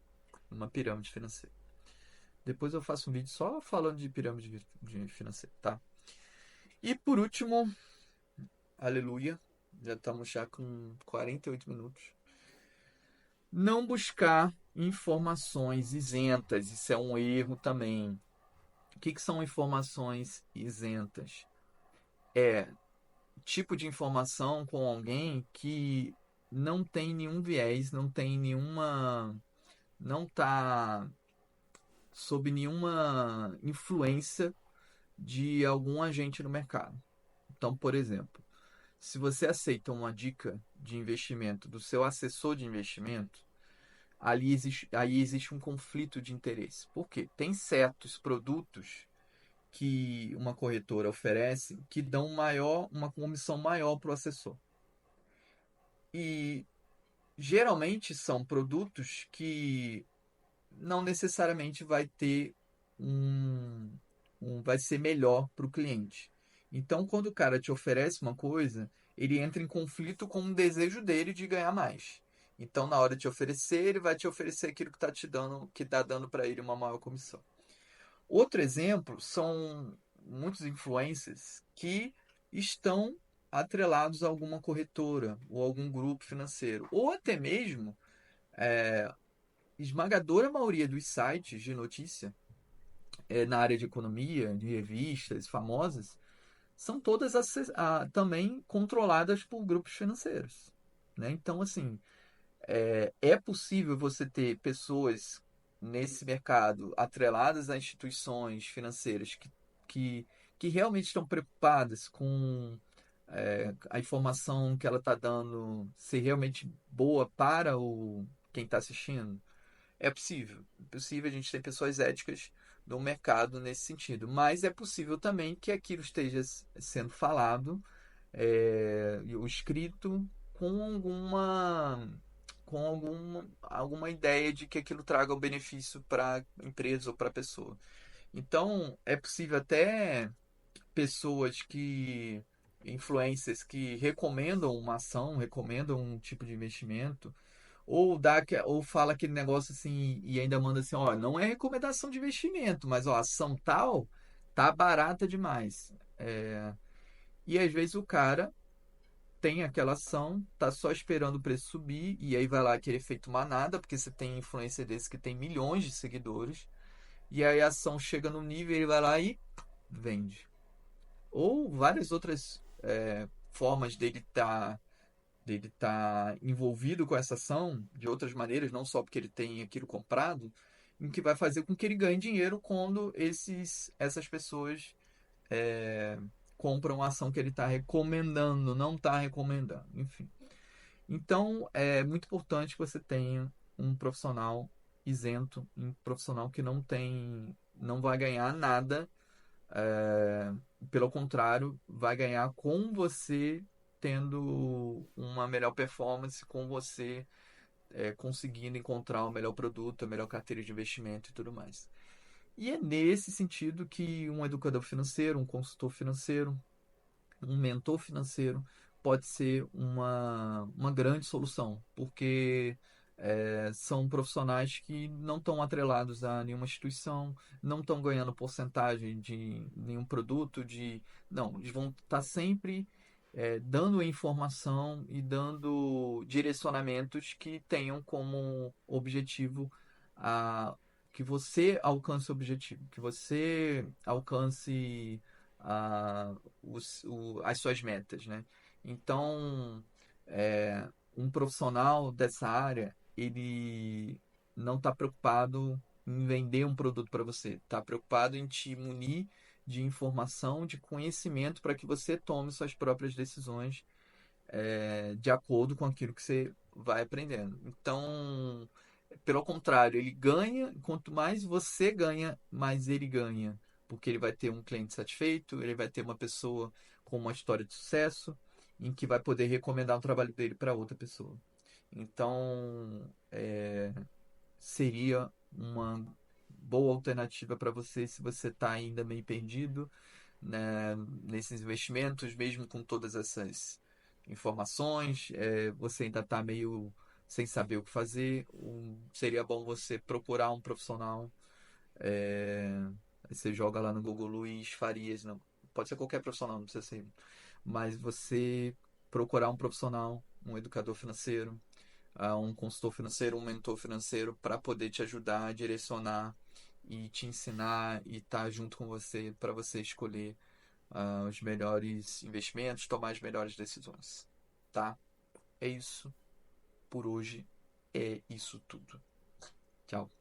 numa pirâmide financeira. Depois eu faço um vídeo só falando de pirâmide financeira, tá? E por último, aleluia, já estamos já com 48 minutos. Não buscar informações isentas, isso é um erro também. O que são informações isentas? É tipo de informação com alguém que não tem nenhum viés, não tem nenhuma, não está sob nenhuma influência de algum agente no mercado. Então, por exemplo, se você aceita uma dica de investimento do seu assessor de investimento, aí existe um conflito de interesse. Por quê? Tem certos produtos que uma corretora oferece que dão uma comissão maior para o assessor. E geralmente são produtos que não necessariamente vai ter vai ser melhor para o cliente. Então, quando o cara te oferece uma coisa, ele entra em conflito com o desejo dele de ganhar mais. Então, na hora de te oferecer, ele vai te oferecer aquilo que está te dando, que está dando para ele uma maior comissão. Outro exemplo são muitos influencers que estão atrelados a alguma corretora ou algum grupo financeiro, ou até mesmo esmagadora maioria dos sites de notícia na área de economia, de revistas famosas, são todas também controladas por grupos financeiros. Né? Então, assim, é possível você ter pessoas nesse mercado atreladas a instituições financeiras que, que realmente estão preocupadas com a informação que ela está dando ser realmente boa para quem está assistindo? É possível. É possível, a gente tem pessoas éticas no mercado nesse sentido. Mas é possível também que aquilo esteja sendo falado, o escrito, com alguma ideia de que aquilo traga um benefício para a empresa ou para a pessoa. Então, é possível até pessoas influencers que recomendam uma ação, recomendam um tipo de investimento, ou fala aquele negócio assim e ainda manda assim, ó, não é recomendação de investimento, mas ó, a ação tal tá barata demais. E às vezes o cara tem aquela ação, tá só esperando o preço subir e aí vai lá aquele efeito manada, porque você tem influencer desse que tem milhões de seguidores, e aí a ação chega no nível, ele vai lá e vende. Ou várias outras formas dele tá envolvido com essa ação de outras maneiras, não só porque ele tem aquilo comprado, em que vai fazer com que ele ganhe dinheiro quando essas pessoas é, compram a ação que ele está recomendando, não está recomendando, enfim. Então, é muito importante que você tenha um profissional isento, um profissional que não vai ganhar nada, é, pelo contrário, vai ganhar com você tendo uma melhor performance, com você conseguindo encontrar o melhor produto, a melhor carteira de investimento e tudo mais. E é nesse sentido que um educador financeiro, um consultor financeiro, um mentor financeiro pode ser uma grande solução, porque são profissionais que não estão atrelados a nenhuma instituição, não estão ganhando porcentagem de nenhum produto, não, eles vão estar sempre dando informação e dando direcionamentos que tenham como objetivo a, que você alcance o objetivo, que você alcance a, as suas metas, né? Então, um profissional dessa área, ele não está preocupado em vender um produto para você, está preocupado em te munir de informação, de conhecimento para que você tome suas próprias decisões de acordo com aquilo que você vai aprendendo. Então, pelo contrário, ele ganha, quanto mais você ganha, mais ele ganha, porque ele vai ter um cliente satisfeito, ele vai ter uma pessoa com uma história de sucesso, em que vai poder recomendar o trabalho dele para outra pessoa. Então, seria uma boa alternativa para você se você está ainda meio perdido, né, nesses investimentos, mesmo com todas essas informações, você ainda está meio sem saber o que fazer. Seria bom você procurar um profissional. é, Você joga lá no Google Luiz Farias, não, pode ser qualquer profissional, não precisa ser, mas você procurar um profissional, um educador financeiro, um consultor financeiro, um mentor financeiro, para poder te ajudar a direcionar e te ensinar e estar junto com você para você escolher os melhores investimentos, tomar as melhores decisões. Tá? É isso por hoje. É isso tudo. Tchau.